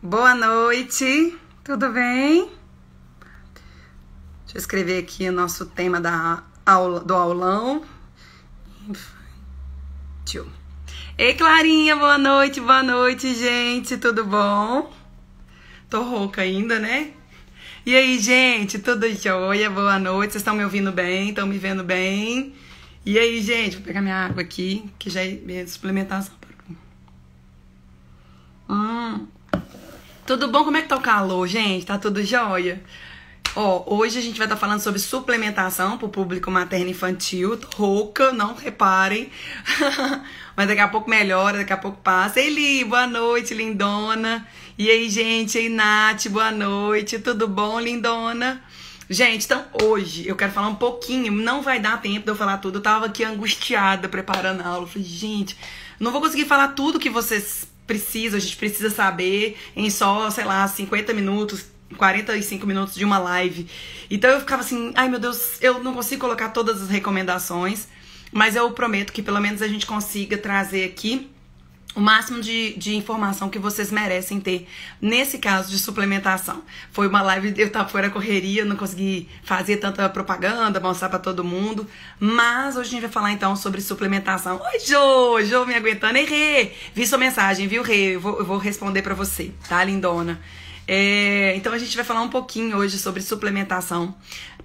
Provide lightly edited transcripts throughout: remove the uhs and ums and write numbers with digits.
Boa noite, tudo bem? Deixa eu escrever aqui o nosso tema do aulão. Infantil. Ei, Clarinha, boa noite, gente, tudo bom? Tô rouca ainda, né? E aí, gente, tudo jóia? Boa noite, vocês estão me ouvindo bem? Estão me vendo bem? E aí, gente, vou pegar minha água aqui, que já é minha suplementação. Tudo bom? Como é que tá o calor, gente? Tá tudo jóia? Ó, hoje a gente vai estar falando sobre suplementação pro público materno e infantil. Tô rouca, não reparem. Mas daqui a pouco melhora, daqui a pouco passa. Ei, Li, boa noite, lindona. E aí, gente? Ei, Nath, boa noite. Tudo bom, lindona? Gente, então hoje eu quero falar um pouquinho. Não vai dar tempo de eu falar tudo. Eu tava aqui angustiada preparando a aula. Eu falei, gente, não vou conseguir falar tudo que vocês precisam. A gente precisa saber em só, sei lá, 50 minutos, 45 minutos de uma live. Então eu ficava assim, ai meu Deus, eu não consigo colocar todas as recomendações, mas eu prometo que pelo menos a gente consiga trazer aqui o máximo de informação que vocês merecem ter nesse caso de suplementação. Foi uma live, eu tava fora da correria, não consegui fazer tanta propaganda, mostrar pra todo mundo, mas hoje a gente vai falar então sobre suplementação. Oi, Jô, me aguentando. Ei, Rê, vi sua mensagem, viu, Rê? Eu vou responder pra você, tá, lindona? Então a gente vai falar um pouquinho hoje sobre suplementação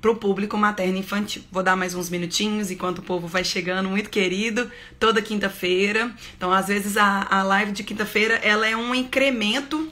para o público materno e infantil. Vou dar mais uns minutinhos enquanto o povo vai chegando, muito querido, toda quinta-feira. Então, às vezes, a live de quinta-feira, ela é um incremento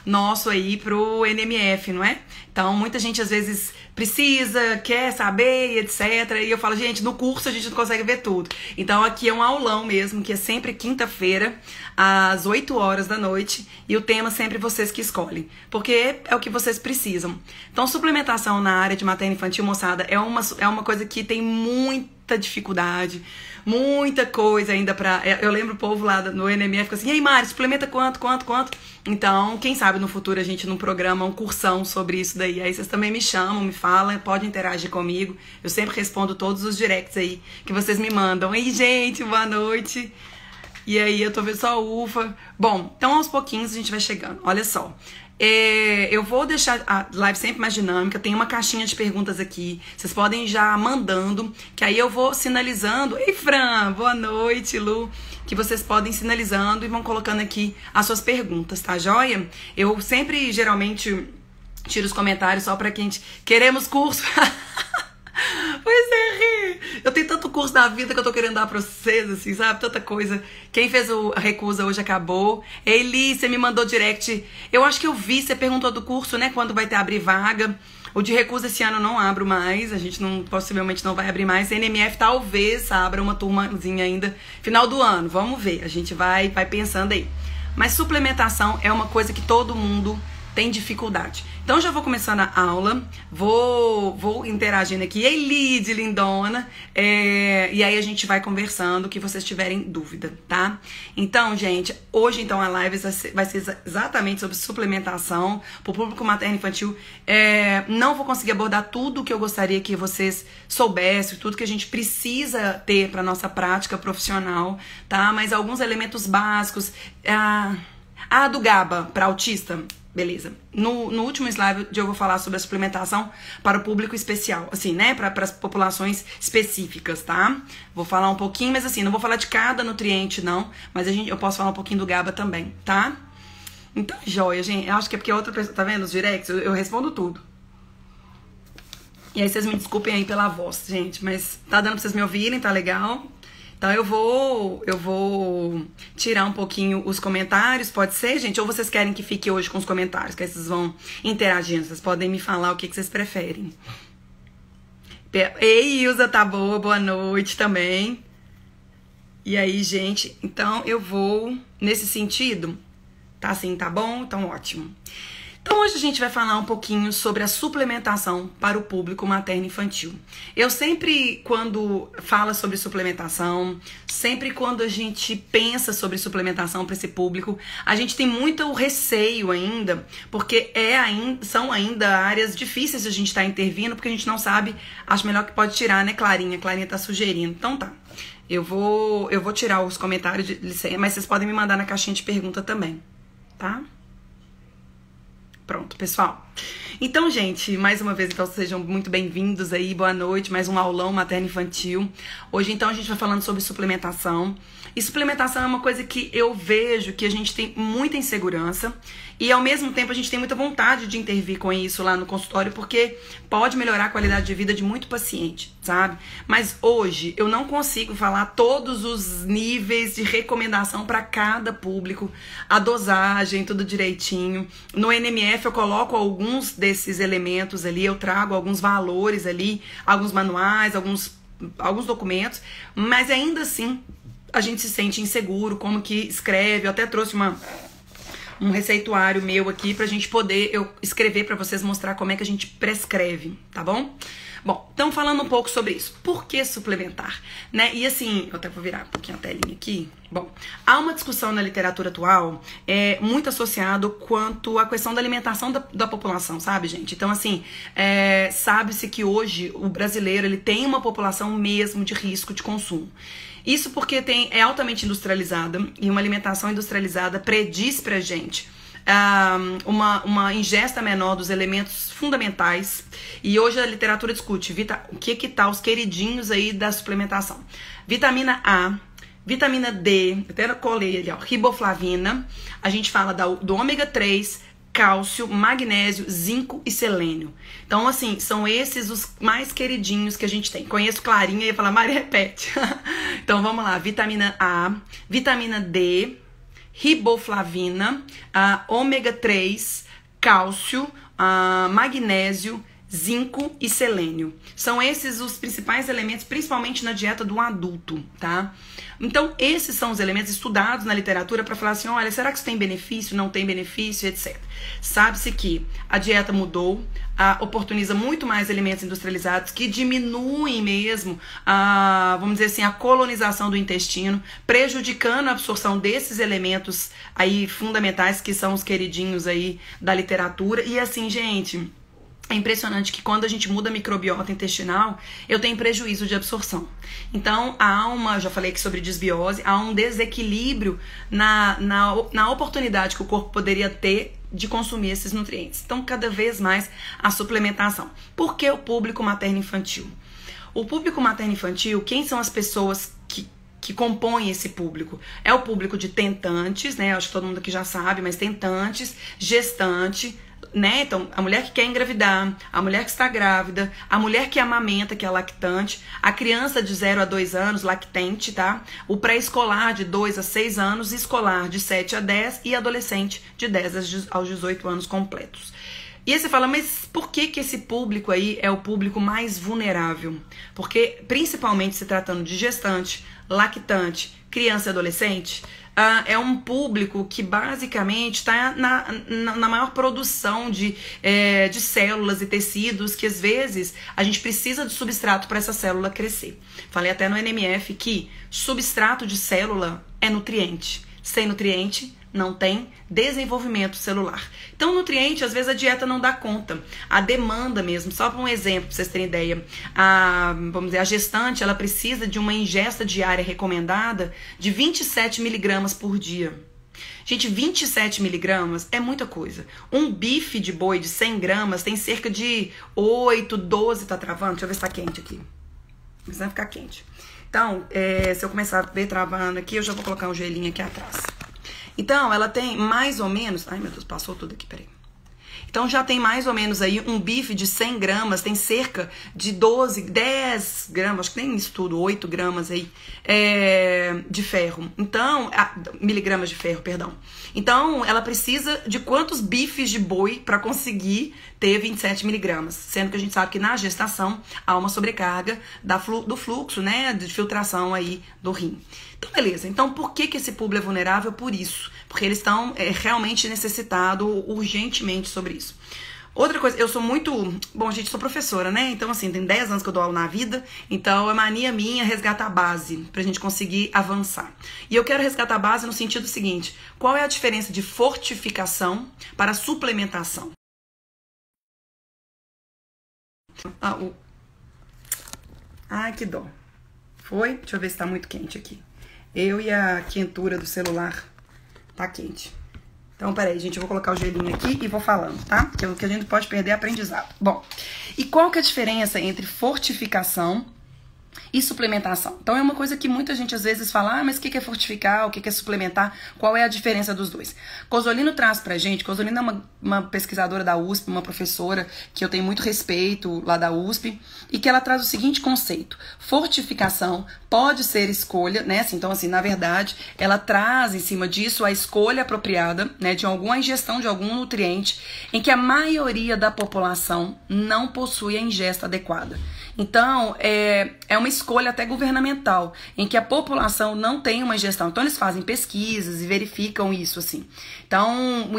nosso aí pro NMF, não é? Então, muita gente às vezes precisa, quer saber, etc. E eu falo, gente, no curso a gente não consegue ver tudo. Então, aqui é um aulão mesmo, que é sempre quinta-feira, às 8 horas da noite. E o tema sempre vocês que escolhem, porque é o que vocês precisam. Então, suplementação na área de materno e infantil, moçada, é uma coisa que tem muita dificuldade, muita coisa ainda pra... Eu lembro o povo lá no NMF fica assim, e aí, Mari, suplementa quanto? Então, quem sabe no futuro a gente não programa um cursão sobre isso daí. Aí vocês também me chamam, me falam, podem interagir comigo. Eu sempre respondo todos os directs aí que vocês me mandam. Ei, gente, boa noite. E aí, eu tô vendo só ufa. Bom, então aos pouquinhos a gente vai chegando. Olha só. Eu vou deixar a live sempre mais dinâmica. Tem uma caixinha de perguntas aqui. Vocês podem ir já mandando, que aí eu vou sinalizando. Ei, Fran, boa noite, Lu. Que vocês podem ir sinalizando e vão colocando aqui as suas perguntas, tá joia? Eu sempre, geralmente, tiro os comentários só pra quem... Queremos curso... Pois é, eu tenho tanto curso na vida que eu tô querendo dar pra vocês, assim, sabe? Tanta coisa. Quem fez a recusa hoje acabou. Eli, você me mandou direct. Eu acho que eu vi, você perguntou do curso, né? Quando vai ter abrir vaga. O de recusa esse ano eu não abro mais. A gente possivelmente não vai abrir mais. NMF talvez abra uma turmazinha ainda. Final do ano, vamos ver. A gente vai pensando aí. Mas suplementação é uma coisa que todo mundo tem dificuldade. Então já vou começando a aula, vou interagindo aqui. Ei, Lid, lindona. E aí a gente vai conversando o que vocês tiverem dúvida, tá? Então, gente, hoje então a live vai ser exatamente sobre suplementação pro público materno e infantil. Não vou conseguir abordar tudo que eu gostaria que vocês soubessem, tudo que a gente precisa ter para nossa prática profissional, tá? Mas alguns elementos básicos. Do GABA para autista. Beleza. No último slide eu vou falar sobre a suplementação para o público especial, assim, né? Para as populações específicas, tá? Vou falar um pouquinho, mas assim, não vou falar de cada nutriente, não. Mas eu posso falar um pouquinho do GABA também, tá? Então, joia, gente. Eu acho que é porque outra pessoa, tá vendo os directs? Eu respondo tudo. E aí vocês me desculpem aí pela voz, gente. Mas tá dando pra vocês me ouvirem, tá legal? Então eu vou tirar um pouquinho os comentários, pode ser, gente? Ou vocês querem que fique hoje com os comentários, que aí vocês vão interagindo, vocês podem me falar o que vocês preferem. Ei, Ilza, tá boa noite também. E aí, gente, então eu vou nesse sentido, tá assim, tá bom? Então ótimo. Então hoje a gente vai falar um pouquinho sobre a suplementação para o público materno infantil. Eu sempre, quando fala sobre suplementação, sempre quando a gente pensa sobre suplementação para esse público, a gente tem muito receio ainda, porque são ainda áreas difíceis de a gente estar intervindo, porque a gente não sabe, acho melhor que pode tirar, né, Clarinha? Clarinha tá sugerindo. Então tá, eu vou tirar os comentários, mas vocês podem me mandar na caixinha de pergunta também, tá? Pronto, pessoal. Então, gente, mais uma vez, então, sejam muito bem-vindos aí, boa noite, mais um aulão materno-infantil. Hoje, então, a gente vai falando sobre suplementação. E suplementação é uma coisa que eu vejo que a gente tem muita insegurança e, ao mesmo tempo, a gente tem muita vontade de intervir com isso lá no consultório, porque pode melhorar a qualidade de vida de muito paciente, sabe? Mas hoje, eu não consigo falar todos os níveis de recomendação para cada público, a dosagem, tudo direitinho. No NMF, eu coloco alguns desses elementos ali, eu trago alguns valores ali, alguns manuais, alguns documentos, mas ainda assim a gente se sente inseguro, como que escreve. Eu até trouxe um receituário meu aqui pra gente poder escrever pra vocês, mostrar como é que a gente prescreve, tá bom? Bom, então falando um pouco sobre isso. Por que suplementar? Né? E assim, eu até vou virar um pouquinho a telinha aqui. Bom, há uma discussão na literatura atual muito associado quanto à questão da alimentação da população, sabe, gente? Então, assim, sabe-se que hoje o brasileiro ele tem uma população mesmo de risco de consumo. Isso porque é altamente industrializada e uma alimentação industrializada prediz pra gente uma ingesta menor dos elementos fundamentais. E hoje a literatura discute o que tá os queridinhos aí da suplementação. Vitamina A, vitamina D, até colei ali, ó, riboflavina. A gente fala do ômega 3, cálcio, magnésio, zinco e selênio. Então, assim, são esses os mais queridinhos que a gente tem. Conheço Clarinha e ia falar, Maria, repete. Então, vamos lá. Vitamina A, vitamina D, riboflavina, ômega 3, cálcio, magnésio, zinco e selênio. São esses os principais elementos, principalmente na dieta do adulto, tá? Então, esses são os elementos estudados na literatura para falar assim, olha, será que isso tem benefício, não tem benefício, etc. Sabe-se que a dieta mudou, oportuniza muito mais alimentos industrializados que diminuem mesmo, vamos dizer assim, a colonização do intestino, prejudicando a absorção desses elementos aí fundamentais que são os queridinhos aí da literatura. E assim, gente, é impressionante que quando a gente muda a microbiota intestinal, eu tenho prejuízo de absorção. Então, já falei aqui sobre desbiose, há um desequilíbrio na oportunidade que o corpo poderia ter de consumir esses nutrientes. Então, cada vez mais a suplementação. Por que o público materno-infantil? O público materno-infantil, quem são as pessoas que compõem esse público? É o público de tentantes, né? Acho que todo mundo aqui já sabe, mas tentantes, gestante, né? Então, a mulher que quer engravidar, a mulher que está grávida, a mulher que amamenta, que é lactante, a criança de 0 a 2 anos, lactente, tá? O pré-escolar de 2 a 6 anos, escolar de 7 a 10 e adolescente de 10 aos 18 anos completos. E aí você fala, mas por que esse público aí é o público mais vulnerável? Porque, principalmente se tratando de gestante, lactante, criança e adolescente, é um público que basicamente está na maior produção de células e tecidos, que às vezes a gente precisa de substrato para essa célula crescer. Falei até no NMF que substrato de célula é nutriente. Sem nutriente, não tem desenvolvimento celular. Então, nutriente, às vezes a dieta não dá conta. A demanda mesmo, só para um exemplo, para vocês terem ideia, vamos dizer, a gestante, ela precisa de uma ingesta diária recomendada de 27 miligramas por dia. Gente, 27 miligramas é muita coisa. Um bife de boi de 100 gramas tem cerca de 8, 12, tá travando? Deixa eu ver se tá quente aqui. Mas vai ficar quente. Então, se eu começar a ver travando aqui, eu já vou colocar um gelinho aqui atrás. Então, ela tem mais ou menos... Ai, meu Deus, passou tudo aqui, peraí. Então, já tem mais ou menos aí um bife de 100 gramas, tem cerca de 10 gramas, acho que nem isso tudo, 8 gramas aí, de ferro. Então, miligramas de ferro, perdão. Então, ela precisa de quantos bifes de boi para conseguir ter 27 miligramas? Sendo que a gente sabe que na gestação há uma sobrecarga do fluxo, né, de filtração aí do rim. Então, beleza. Então, por que esse público é vulnerável? Por isso. Porque eles estão realmente necessitados urgentemente sobre isso. Outra coisa, eu sou muito... Bom, gente, sou professora, né? Então, assim, tem 10 anos que eu dou aula na vida. Então, é mania minha resgatar a base pra gente conseguir avançar. E eu quero resgatar a base no sentido seguinte. Qual é a diferença de fortificação para suplementação? Ai, que dó. Foi? Deixa eu ver se tá muito quente aqui. Eu e a quentura do celular tá quente. Então, peraí, gente, eu vou colocar o gelinho aqui e vou falando, tá? Que a gente pode perder é aprendizado. Bom, e qual que é a diferença entre fortificação e suplementação? Então é uma coisa que muita gente às vezes fala, mas o que é fortificar, o que é suplementar, qual é a diferença dos dois? Cosolino traz pra gente, Cosolino é uma pesquisadora da USP, uma professora que eu tenho muito respeito lá da USP, e que ela traz o seguinte conceito: fortificação pode ser escolha, né? Então, assim, na verdade, ela traz em cima disso a escolha apropriada, né, de alguma ingestão de algum nutriente em que a maioria da população não possui a ingesta adequada. Então, é uma escolha até governamental, em que a população não tem uma ingestão. Então, eles fazem pesquisas e verificam isso, assim. Então,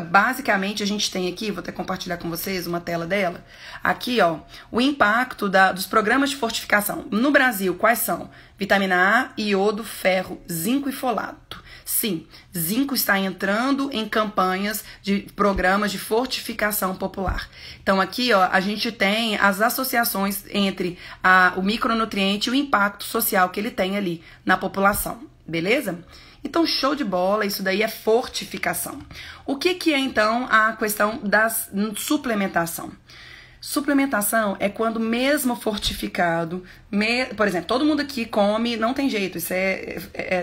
basicamente, a gente tem aqui, vou até compartilhar com vocês uma tela dela. Aqui, ó, o impacto dos programas de fortificação. No Brasil, quais são? Vitamina A, iodo, ferro, zinco e folato. Sim, zinco está entrando em campanhas de programas de fortificação popular. Então aqui, ó, a gente tem as associações entre o micronutriente e o impacto social que ele tem ali na população, beleza? Então, show de bola, isso daí é fortificação. O que é então a questão da suplementação? Suplementação é quando mesmo fortificado, por exemplo, todo mundo aqui come, não tem jeito, isso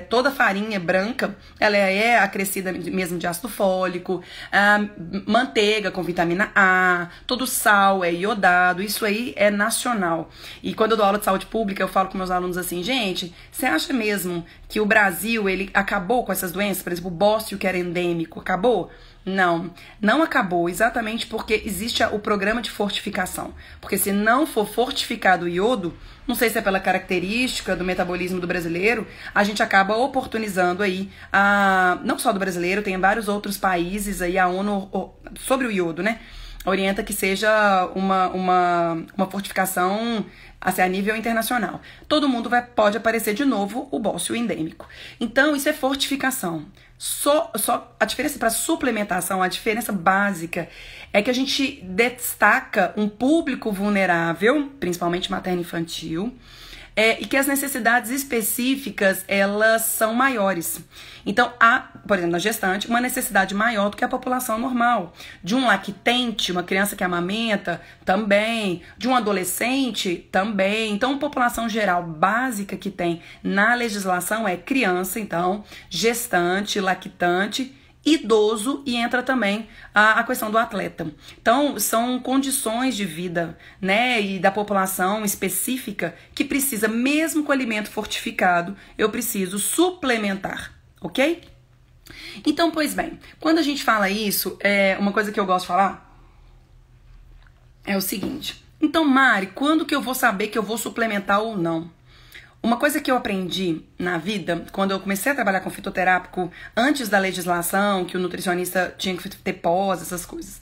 toda farinha branca, ela é acrescida mesmo de ácido fólico, manteiga com vitamina A, todo sal é iodado, isso aí é nacional. E quando eu dou aula de saúde pública, eu falo com meus alunos assim, gente, você acha mesmo que o Brasil, ele acabou com essas doenças? Por exemplo, o bócio, que era endêmico, acabou? Não, não acabou, exatamente porque existe o programa de fortificação. Porque se não for fortificado o iodo, não sei se é pela característica do metabolismo do brasileiro, a gente acaba oportunizando aí, não só do brasileiro, tem vários outros países aí, a ONU, sobre o iodo, né? Orienta que seja uma fortificação assim, a nível internacional. Todo mundo pode aparecer de novo o bócio endêmico. Então, isso é fortificação. Só a diferença para suplementação, a diferença básica é que a gente destaca um público vulnerável, principalmente materno-infantil, e que as necessidades específicas, elas são maiores. Então, há, por exemplo, na gestante, uma necessidade maior do que a população normal. De um lactente, uma criança que amamenta, também. De um adolescente, também. Então, a população geral básica que tem na legislação é criança, então, gestante, lactante, idoso, e entra também a questão do atleta. Então, são condições de vida, né, e da população específica que precisa, mesmo com alimento fortificado, eu preciso suplementar, ok? Então, pois bem, quando a gente fala isso, uma coisa que eu gosto de falar é o seguinte. Então, Mari, quando que eu vou saber que eu vou suplementar ou não? Uma coisa que eu aprendi na vida, quando eu comecei a trabalhar com fitoterápico, antes da legislação, que o nutricionista tinha que ter pós, essas coisas.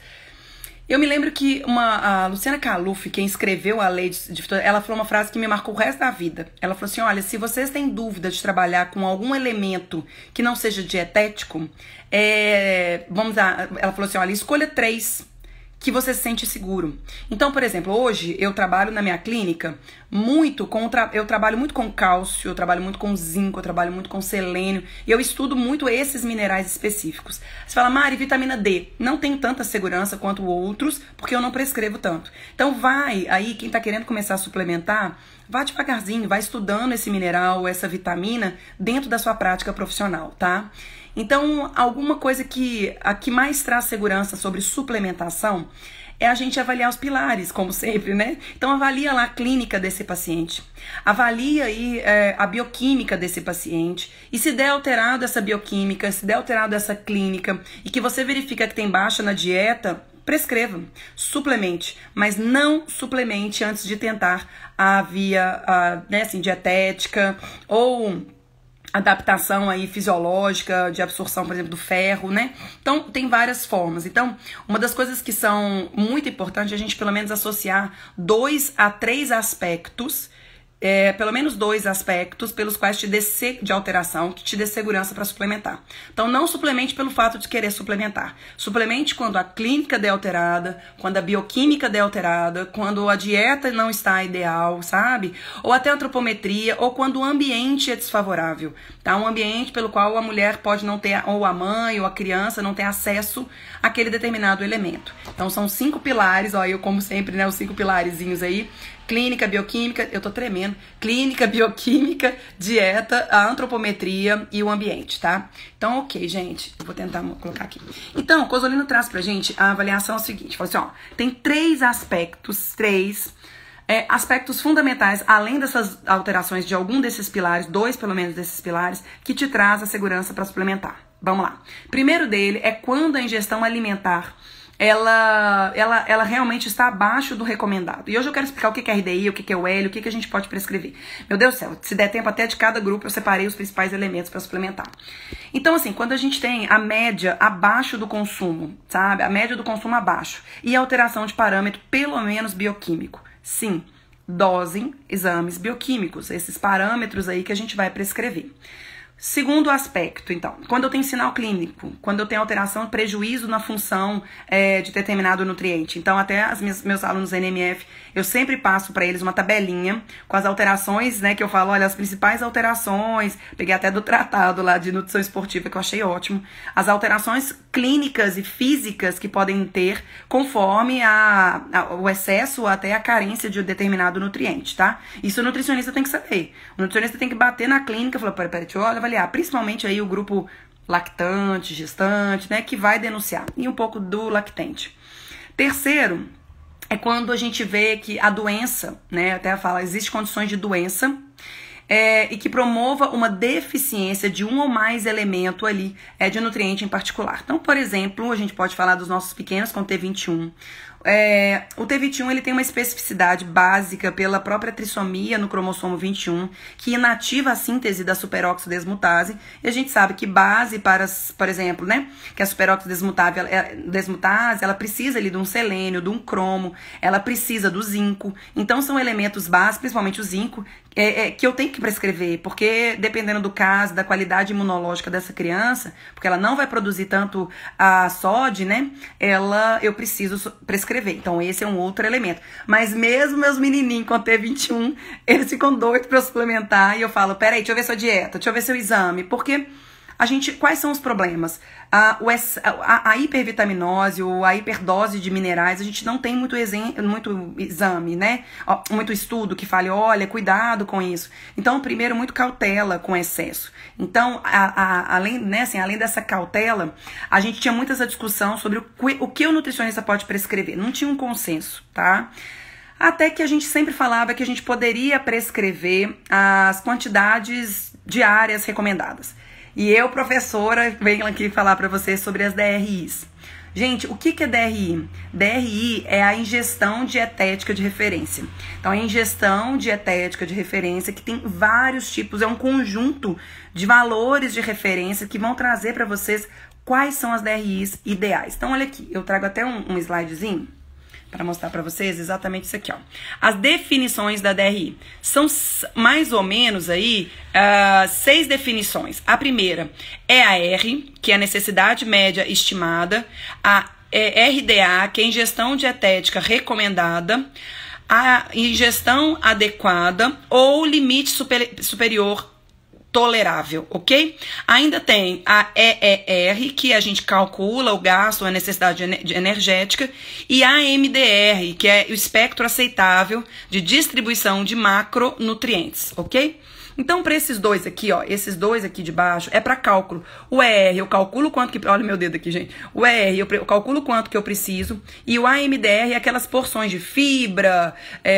Eu me lembro que a Luciana Caluf, quem escreveu a lei de fitoterápico, ela falou uma frase que me marcou o resto da vida. Ela falou assim, olha, se vocês têm dúvida de trabalhar com algum elemento que não seja dietético, ela falou assim, olha, escolha 3 que você se sente seguro. Então, por exemplo, hoje eu trabalho na minha clínica eu trabalho muito com cálcio, eu trabalho muito com zinco, eu trabalho muito com selênio, e eu estudo muito esses minerais específicos. Você fala, Mari, vitamina D, não tenho tanta segurança quanto outros, porque eu não prescrevo tanto. Então vai aí, quem tá querendo começar a suplementar, vá devagarzinho, vai estudando esse mineral, essa vitamina, dentro da sua prática profissional, tá? Então, alguma coisa que mais traz segurança sobre suplementação é a gente avaliar os pilares, como sempre, né? Então, avalia lá a clínica desse paciente. Avalia aí a bioquímica desse paciente. E se der alterado essa bioquímica, se der alterado essa clínica, e que você verifica que tem baixa na dieta, prescreva, suplemente, mas não suplemente antes de tentar a via dietética ou adaptação aí fisiológica de absorção, por exemplo, do ferro, né? Então, tem várias formas. Então, uma das coisas que são muito importantes é a gente, pelo menos, associar 2 a 3 aspectos pelo menos 2 aspectos pelos quais te dê de alteração, que te dê segurança para suplementar. Então, não suplemente pelo fato de querer suplementar. Suplemente quando a clínica der alterada, quando a bioquímica der alterada, quando a dieta não está ideal, sabe? Ou até a antropometria, ou quando o ambiente é desfavorável, tá? Um ambiente pelo qual a mulher pode não ter, ou a mãe, ou a criança não tem acesso àquele determinado elemento. Então, são 5 pilares, ó, eu como sempre, né, os 5 pilarezinhos aí. Clínica, bioquímica, eu tô tremendo. Clínica, bioquímica, dieta, a antropometria e o ambiente, tá? Então, ok, gente. Eu vou tentar colocar aqui. Então, o Cosolino traz pra gente a avaliação seguinte. Fala assim, ó, tem 3 aspectos, aspectos fundamentais, além dessas alterações de algum desses pilares, 2 pelo menos desses pilares, que te traz a segurança para suplementar. Vamos lá. Primeiro dele é quando a ingestão alimentar ela realmente está abaixo do recomendado. E hoje eu quero explicar o que é RDI, o que é o L, o que a gente pode prescrever. Meu Deus do céu, se der tempo até de cada grupo, eu separei os principais elementos para suplementar. Então, assim, quando a gente tem a média abaixo do consumo, sabe? A média do consumo abaixo e a alteração de parâmetro, pelo menos bioquímico. Sim, dosem exames bioquímicos, esses parâmetros aí que a gente vai prescrever. Segundo aspecto, então, quando eu tenho sinal clínico, quando eu tenho alteração, prejuízo na função de determinado nutriente. Então, até meus alunos NMF, eu sempre passo para eles uma tabelinha com as alterações, né, que eu falo, olha, as principais alterações, peguei até do tratado lá de nutrição esportiva, que eu achei ótimo, as alterações clínicas e físicas que podem ter conforme o excesso ou até a carência de um determinado nutriente, tá? Isso o nutricionista tem que saber. O nutricionista tem que bater na clínica e falar, peraí, deixa eu avaliar, principalmente aí o grupo lactante, gestante, né, que vai denunciar, e um pouco do lactente. Terceiro, é quando a gente vê que a doença, né, até fala, existe condições de doença, e que promova uma deficiência de um ou mais elemento ali, de nutriente em particular. Então, por exemplo, a gente pode falar dos nossos pequenos com T21. O T21 ele tem uma especificidade básica pela própria trissomia no cromossomo 21, que inativa a síntese da superoxidesmutase, e a gente sabe que base para, por exemplo, né, que a superoxidesmutase, ela precisa ali de um selênio, de um cromo, ela precisa do zinco, então são elementos básicos, principalmente o zinco, que eu tenho que prescrever, porque dependendo do caso, da qualidade imunológica dessa criança, porque ela não vai produzir tanto a SOD, né, eu preciso prescrever. Então, esse é um outro elemento. Mas mesmo meus menininhos com T21, eles ficam doidos para eu suplementar. E eu falo, peraí, deixa eu ver sua dieta, deixa eu ver seu exame. Porque quais são os problemas? A hipervitaminose ou a hiperdose de minerais, a gente não tem muito exame, né? Muito estudo que fale, olha, cuidado com isso. Então, primeiro, muito cautela com excesso. Então, além dessa cautela, a gente tinha muita essa discussão sobre o que o nutricionista pode prescrever. Não tinha um consenso, tá? Até que a gente sempre falava que a gente poderia prescrever as quantidades diárias recomendadas. E eu, professora, venho aqui falar para vocês sobre as DRIs. Gente, o que é DRI? DRI é a ingestão dietética de referência. Então, a ingestão dietética de referência que tem vários tipos, é um conjunto de valores de referência que vão trazer para vocês quais são as DRIs ideais. Então, olha aqui, eu trago até um slidezinho para mostrar para vocês exatamente isso aqui, ó. As definições da DRI são mais ou menos aí 6 definições. A primeira é a R, que é a necessidade média estimada, a RDA, que é a ingestão dietética recomendada, a ingestão adequada ou limite superior tolerável, ok? Ainda tem a EER, que a gente calcula o gasto, a necessidade energética, e a MDR, que é o espectro aceitável de distribuição de macronutrientes, ok? Então, para esses dois aqui, ó, esses dois aqui de baixo, é para cálculo. O ER, eu calculo quanto que... Olha meu dedo aqui, gente. O ER, eu calculo quanto que eu preciso. E o AMDR é aquelas porções de fibra,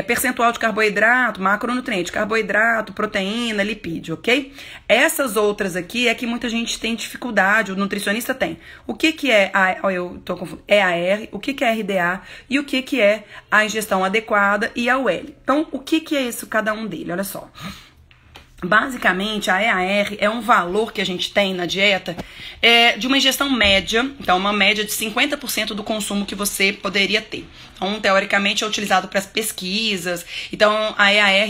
percentual de carboidrato, macronutriente, carboidrato, proteína, lipídio, ok? Essas outras aqui é que muita gente tem dificuldade, o nutricionista tem. O que é eu tô confundindo, EAR, o que é RDA e o que é a ingestão adequada e a UL. Então, o que é isso, cada um dele? Olha só. Basicamente, a EAR é um valor que a gente tem na dieta de uma ingestão média, então uma média de 50% do consumo que você poderia ter. Então, teoricamente, é utilizado para as pesquisas. Então, a EAR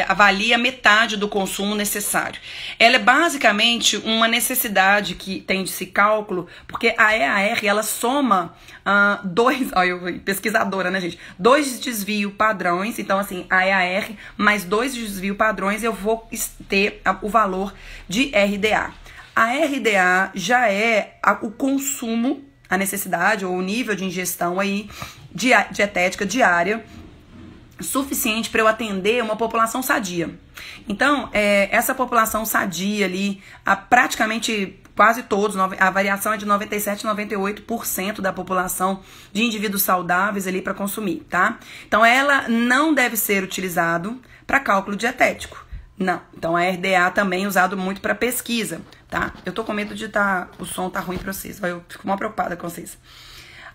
avalia metade do consumo necessário. Ela é basicamente uma necessidade que tem desse cálculo, porque a EAR, ela soma pesquisadora, né, gente? 2 desvios padrões. Então, assim, a EAR mais 2 desvios padrões, eu vou ter o valor de RDA. A RDA já é o consumo, a necessidade ou o nível de ingestão aí dietética diária suficiente para eu atender uma população sadia. Então, essa população sadia ali, praticamente quase todos, a variação é de 97% a 98% da população de indivíduos saudáveis ali para consumir, tá? Então, ela não deve ser utilizado para cálculo dietético. Não. Então, a RDA também é usado muito para pesquisa, tá? Eu tô com medo de o som tá ruim para vocês, eu fico mal preocupada com vocês.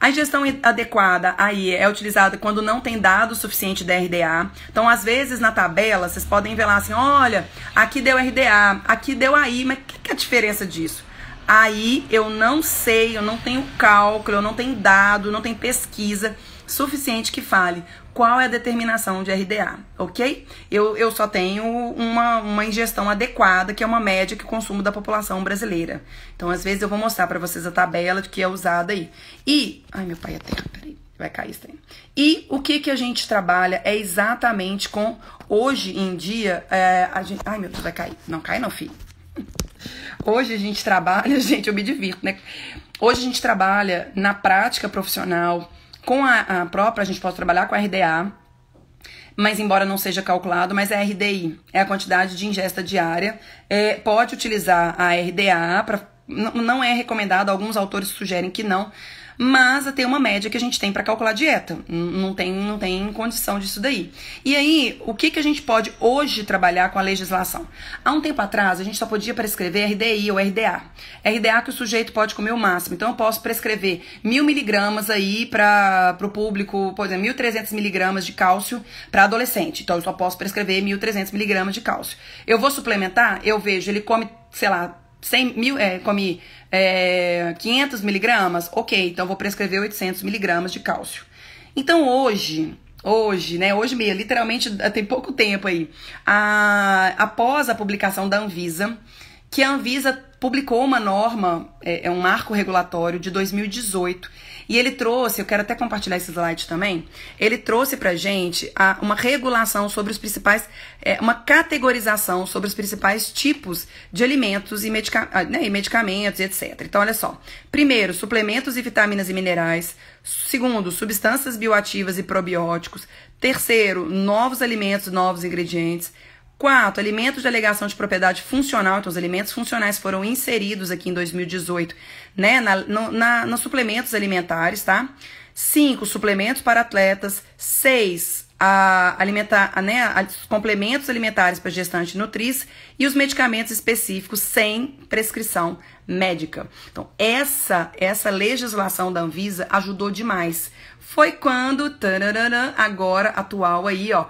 A ingestão adequada aí é utilizada quando não tem dado suficiente de RDA. Então, às vezes, na tabela, vocês podem ver lá assim, olha, aqui deu RDA, aqui deu AI, mas o que é a diferença disso? Aí, eu não sei, eu não tenho cálculo, eu não tenho dado, não tenho pesquisa suficiente que fale qual é a determinação de RDA, ok? Eu só tenho uma ingestão adequada, que é uma média que consumo da população brasileira. Então, às vezes, eu vou mostrar pra vocês a tabela que é usada aí. Ai, meu pai é terra, peraí, vai cair isso aí. E o que a gente trabalha é exatamente com, hoje em dia, ai, meu Deus, vai cair. Não cai não, filho. Hoje a gente trabalha, gente, eu me divirto, né? Hoje a gente trabalha na prática profissional, com a própria, a gente pode trabalhar com a RDA, mas embora não seja calculado, mas é a RDI, é a quantidade de ingesta diária. Pode utilizar a RDA, não é recomendado, alguns autores sugerem que não, mas tem uma média que a gente tem para calcular a dieta, não tem condição disso daí. E aí, o que a gente pode hoje trabalhar com a legislação? Há um tempo atrás, a gente só podia prescrever RDI ou RDA. RDA que o sujeito pode comer o máximo, então eu posso prescrever 1000 miligramas aí para o público, por exemplo, 1.300 miligramas de cálcio para adolescente, então eu só posso prescrever 1.300 miligramas de cálcio. Eu vou suplementar, eu vejo, ele come, sei lá, 500 miligramas, ok, então vou prescrever 800 miligramas de cálcio. Então hoje mesmo, literalmente tem pouco tempo aí, após a publicação da Anvisa, que a Anvisa publicou uma norma, um marco regulatório de 2018, e ele trouxe, eu quero até compartilhar esse slide também, ele trouxe pra gente uma regulação sobre os principais, uma categorização sobre os principais tipos de alimentos e medicamentos, etc. Então, olha só. Primeiro, suplementos e vitaminas e minerais. Segundo, substâncias bioativas e probióticos. Terceiro, novos alimentos, novos ingredientes. 4, alimentos de alegação de propriedade funcional. Então, os alimentos funcionais foram inseridos aqui em 2018, né, nos suplementos alimentares, tá? 5, suplementos para atletas. 6, complementos alimentares para gestante e nutris. E os medicamentos específicos sem prescrição médica. Então, essa legislação da Anvisa ajudou demais. Foi quando, agora, atual aí, ó,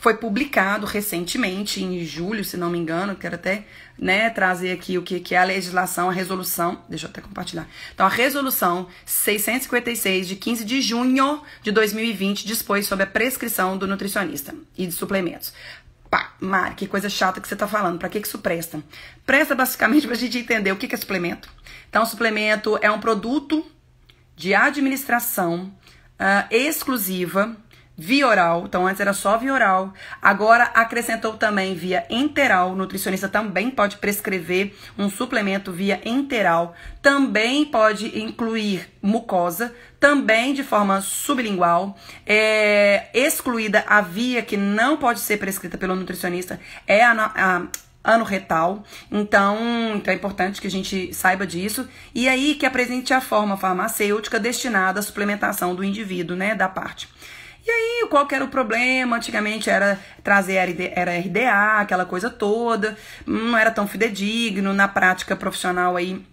foi publicado recentemente, em julho, se não me engano, quero até, né, trazer aqui o que é a legislação, a resolução, deixa eu até compartilhar. Então, a resolução 656, de 15 de junho de 2020, dispôs sobre a prescrição do nutricionista e de suplementos. Pá, Mari, que coisa chata que você tá falando, pra que isso presta? Presta basicamente pra gente entender o que é suplemento. Então, suplemento é um produto de administração exclusiva, via oral. Então, antes era só via oral. Agora, acrescentou também via enteral. O nutricionista também pode prescrever um suplemento via enteral. Também pode incluir mucosa. Também de forma sublingual. Excluída a via que não pode ser prescrita pelo nutricionista é a anorretal, então é importante que a gente saiba disso, e aí que apresente a forma farmacêutica destinada à suplementação do indivíduo, né, da parte. E aí, qual que era o problema? Antigamente era trazer era RDA, aquela coisa toda, não era tão fidedigno na prática profissional aí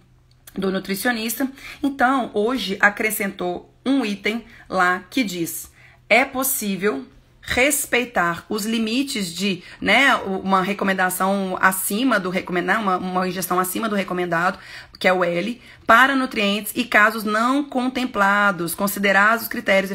do nutricionista. Então, hoje acrescentou um item lá que diz: é possível respeitar os limites de, né, uma recomendação acima do recomendado, uma ingestão acima do recomendado, que é o L, para nutrientes e casos não contemplados, considerados os critérios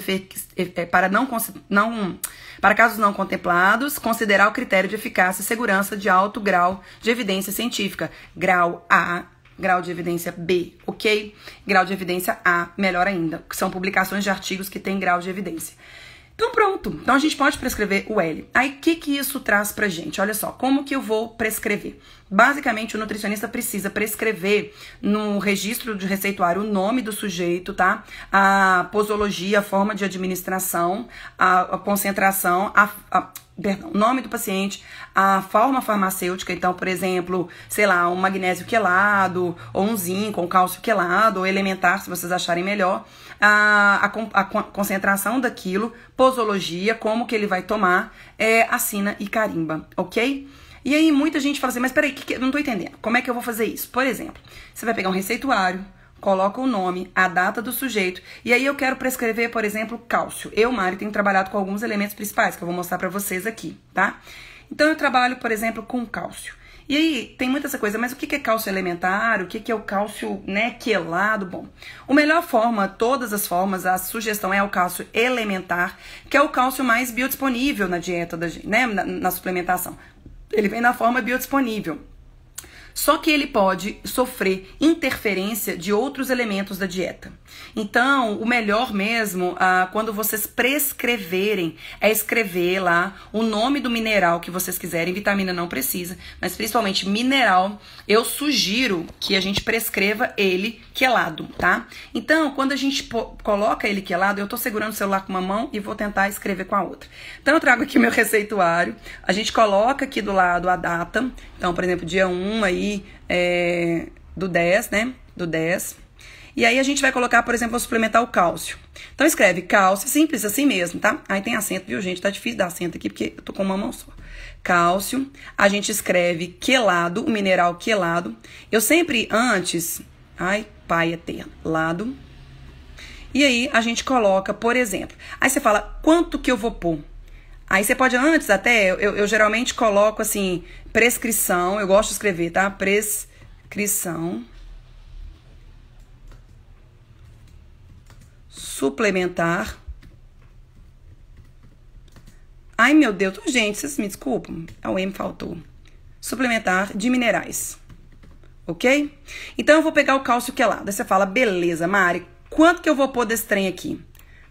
para casos não contemplados, considerar o critério de eficácia e segurança de alto grau de evidência científica, grau A, grau de evidência B, ok? Grau de evidência A, melhor ainda, que são publicações de artigos que têm grau de evidência. Então pronto, então a gente pode prescrever o L. Aí o que isso traz pra gente? Olha só, como que eu vou prescrever? Basicamente o nutricionista precisa prescrever no registro de receituário o nome do sujeito, tá? A posologia, a forma de administração, a concentração, o nome do paciente, a forma farmacêutica, então, por exemplo, sei lá, um magnésio quelado, ou um zinco, ou um cálcio quelado, ou elementar, se vocês acharem melhor, a concentração daquilo, posologia, como que ele vai tomar, assina e carimba, ok? E aí muita gente fala assim, mas peraí, eu não tô entendendo, como é que eu vou fazer isso? Por exemplo, você vai pegar um receituário, coloca o nome, a data do sujeito, e aí eu quero prescrever, por exemplo, cálcio. Eu, Mari, tenho trabalhado com alguns elementos principais, que eu vou mostrar pra vocês aqui, tá? Então eu trabalho, por exemplo, com cálcio. E aí, tem muita essa coisa, mas o que é cálcio elementar? O que é o cálcio, né, quelado? Bom, a melhor forma, todas as formas, a sugestão é o cálcio elementar, que é o cálcio mais biodisponível na dieta da gente, né, na suplementação. Ele vem na forma biodisponível. Só que ele pode sofrer interferência de outros elementos da dieta. Então, o melhor mesmo, quando vocês prescreverem, é escrever lá o nome do mineral que vocês quiserem. Vitamina não precisa, mas principalmente mineral, eu sugiro que a gente prescreva ele quelado, tá? Então, quando a gente coloca ele quelado, eu tô segurando o celular com uma mão e vou tentar escrever com a outra. Então, eu trago aqui meu receituário, a gente coloca aqui do lado a data. Então, por exemplo, dia 1 aí, do 10, né? Do 10. E aí a gente vai colocar, por exemplo, suplementar o cálcio. Então escreve cálcio, simples assim mesmo, tá? Aí tem acento, viu, gente? Tá difícil dar acento aqui porque eu tô com uma mão só. Cálcio, a gente escreve quelado, o mineral quelado. Eu sempre antes, pai eterno, lado. E aí a gente coloca, por exemplo, aí você fala, quanto que eu vou pôr? Aí você pode, antes até, eu geralmente coloco assim, prescrição, eu gosto de escrever, tá? Prescrição suplementar. Ai, meu Deus, gente, vocês me desculpam, o M faltou. Suplementar de minerais, ok? Então eu vou pegar o cálcio quelado. Aí você fala, beleza, Mari, quanto que eu vou pôr desse trem aqui?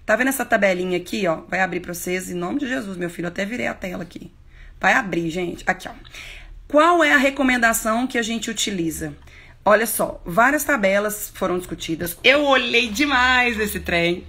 Tá vendo essa tabelinha aqui, ó? Vai abrir pra vocês, em nome de Jesus, meu filho. Eu até virei a tela aqui. Vai abrir, gente. Aqui, ó. Qual é a recomendação que a gente utiliza? Olha só, várias tabelas foram discutidas. Eu olhei demais esse trem.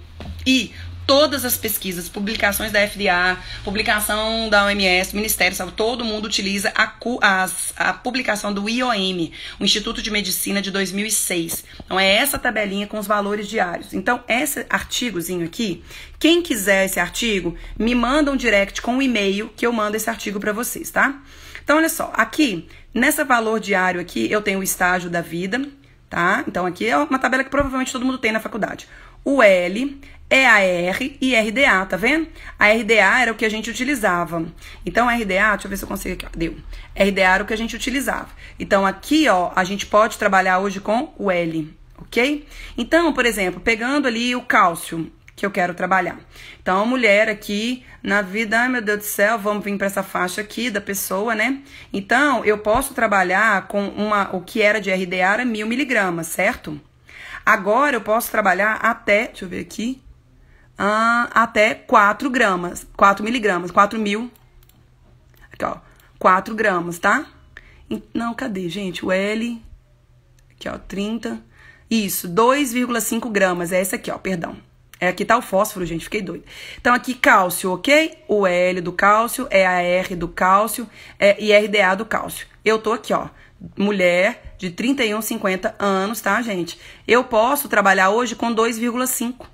E todas as pesquisas, publicações da FDA, publicação da OMS, Ministério da Saúde, todo mundo utiliza a publicação do IOM, o Instituto de Medicina de 2006. Então, é essa tabelinha com os valores diários. Então, esse artigozinho aqui, quem quiser esse artigo, me manda um direct com um e-mail que eu mando esse artigo para vocês, tá? Então, olha só, aqui, nessa valor diário aqui, eu tenho o estágio da vida, tá? Então, aqui é uma tabela que provavelmente todo mundo tem na faculdade. O L é a R e RDA, tá vendo? A RDA era o que a gente utilizava. Então, a RDA, deixa eu ver se eu consigo aqui, ó, deu. RDA era o que a gente utilizava. Então, aqui, ó, a gente pode trabalhar hoje com o L, ok? Então, por exemplo, pegando ali o cálcio que eu quero trabalhar. Então, a mulher aqui na vida, ai meu Deus do céu, vamos vir para essa faixa aqui da pessoa, né? Então, eu posso trabalhar com o que era de RDA era 1000 miligramas, certo? Agora, eu posso trabalhar até, deixa eu ver aqui, até 4 gramas, 4 miligramas, 4.000, aqui ó, 4 gramas, tá? Não, cadê, gente? O L, aqui ó, 30, isso, 2,5 gramas, é esse aqui ó, perdão. Aqui tá o fósforo, gente, fiquei doida. Então aqui cálcio, ok? O L do cálcio, é a R do cálcio, e RDA do cálcio. Eu tô aqui ó, mulher de 31, 50 anos, tá, gente? Eu posso trabalhar hoje com 2,5.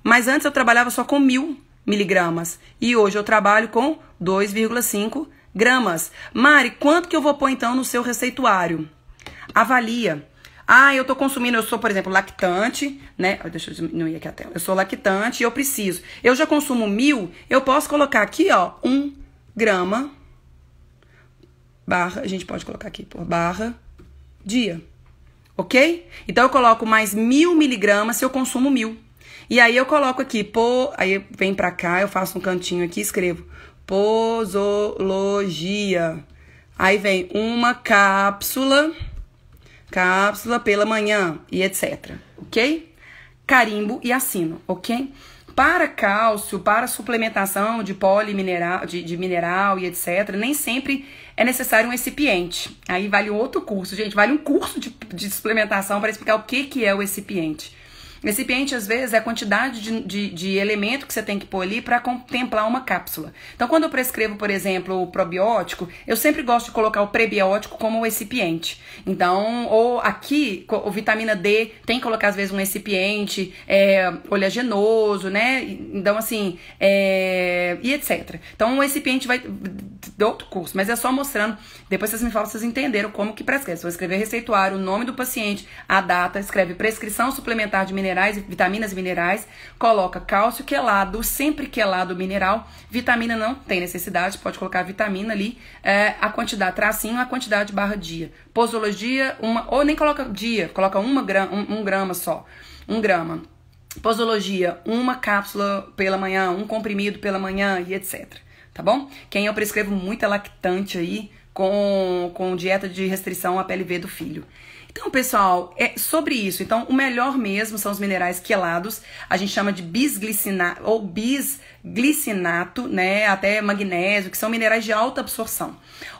Mas antes eu trabalhava só com 1000 miligramas. E hoje eu trabalho com 2,5 gramas. Mari, quanto que eu vou pôr então no seu receituário? Avalia. Ah, eu tô consumindo, eu sou, por exemplo, lactante, né? Deixa eu diminuir aqui a tela. Eu sou lactante e eu preciso. Eu já consumo 1000, eu posso colocar aqui, ó, 1 grama, barra, a gente pode colocar aqui por barra, dia. Ok? Então, eu coloco mais 1000 miligramas se eu consumo 1000. E aí, eu coloco aqui, aí vem pra cá, eu faço um cantinho aqui e escrevo posologia. Aí vem uma cápsula pela manhã e etc. Ok? Carimbo e assino, ok? Para cálcio, para suplementação de polimineral, de mineral e etc., nem sempre é necessário um recipiente. Aí vale outro curso, gente. Vale um curso de suplementação para explicar o que é o recipiente. Recipiente, às vezes, é a quantidade de elemento que você tem que pôr ali para contemplar uma cápsula. Então, quando eu prescrevo, por exemplo, o probiótico, eu sempre gosto de colocar o prebiótico como recipiente. Então, ou aqui, o vitamina D, tem que colocar, às vezes, um recipiente oleaginoso, né? Então, assim, e etc. Então, o recipiente vai... de outro curso, mas é só mostrando. Depois vocês me falam se vocês entenderam como que prescreve. Você vai escrever receituário, o nome do paciente, a data, escreve prescrição suplementar de minerais, vitaminas e minerais, coloca cálcio quelado, sempre quelado mineral, vitamina não tem necessidade, pode colocar vitamina ali, a quantidade, tracinho, a quantidade barra dia. Posologia, ou nem coloca dia, coloca 1 grama só, 1 grama. Posologia, 1 cápsula pela manhã, 1 comprimido pela manhã e etc. Tá bom? Quem eu prescrevo muito é lactante aí, com dieta de restrição à PLV do filho. Então, pessoal, é sobre isso. Então, o melhor mesmo são os minerais quelados. A gente chama de bisglicinato ou bisglicinato, né? Até magnésio, que são minerais de alta absorção.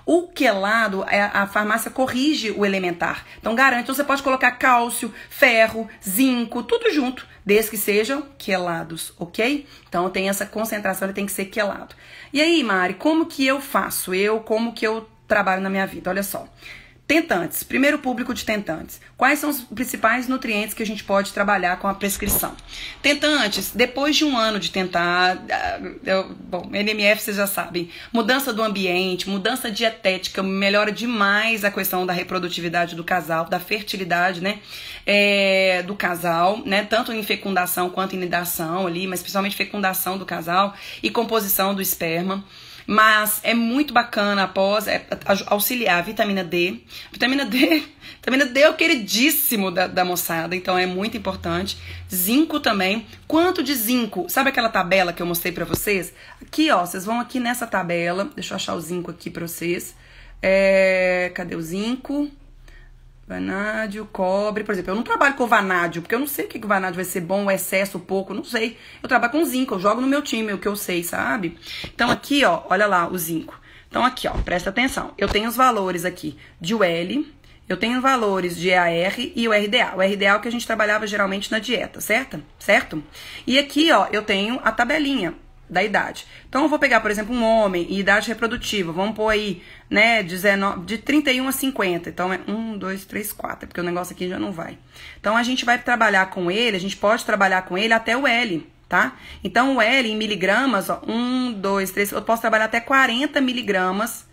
O quelado, a farmácia corrige o elementar. Então, garante. Então, você pode colocar cálcio, ferro, zinco, tudo junto, desde que sejam quelados, ok? Então, tem essa concentração, ele tem que ser quelado. E aí, Mari, como que eu faço? Como que eu trabalho na minha vida? Olha só. Tentantes, primeiro público de tentantes. Quais são os principais nutrientes que a gente pode trabalhar com a prescrição? Tentantes, depois de 1 ano de tentar, bom, NMF vocês já sabem, mudança do ambiente, mudança dietética, melhora demais a questão da reprodutividade do casal, da fertilidade, né, do casal, né, tanto em fecundação quanto em nidação ali, mas principalmente fecundação do casal e composição do esperma. Mas é muito bacana após auxiliar a vitamina D. Vitamina D é o queridíssimo da moçada, então é muito importante. Zinco também. Quanto de zinco? Sabe aquela tabela que eu mostrei pra vocês? Aqui, ó, vocês vão aqui nessa tabela. Deixa eu achar o zinco aqui pra vocês. Cadê o zinco? Vanádio, cobre, por exemplo, eu não trabalho com vanádio, porque eu não sei o que o vanádio vai ser bom, o excesso, pouco, não sei. Eu trabalho com zinco, eu jogo no meu time, o que eu sei, sabe? Então aqui, ó, olha lá o zinco. Então aqui, ó, presta atenção. Eu tenho os valores aqui de UL, eu tenho valores de EAR e o RDA. O RDA é o que a gente trabalhava geralmente na dieta, certo? E aqui, ó, eu tenho a tabelinha da idade. Então, eu vou pegar, por exemplo, um homem e idade reprodutiva. Vamos pôr aí, né, de 31 a 50. Então, é 1, 2, 3, 4. Porque o negócio aqui já não vai. Então, a gente vai trabalhar com ele, a gente pode trabalhar com ele até o L, tá? Então, o L em miligramas, ó, 1, 2, 3, eu posso trabalhar até 40 miligramas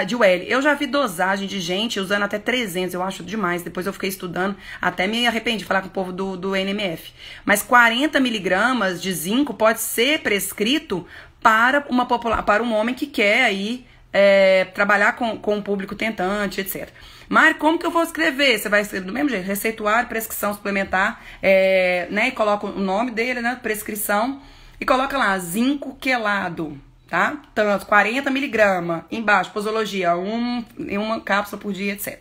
de UL. Eu já vi dosagem de gente usando até 300, eu acho demais. Depois eu fiquei estudando, até me arrependi de falar com o povo do NMF. Mas 40 miligramas de zinco pode ser prescrito para um homem que quer aí trabalhar com o público tentante, etc. Mari, como que eu vou escrever? Você vai escrever do mesmo jeito, receituário, prescrição suplementar, né? E coloca o nome dele, né? Prescrição, e coloca lá, zinco quelado. Tá? Tanto, 40 miligramas, embaixo, posologia, uma cápsula por dia, etc.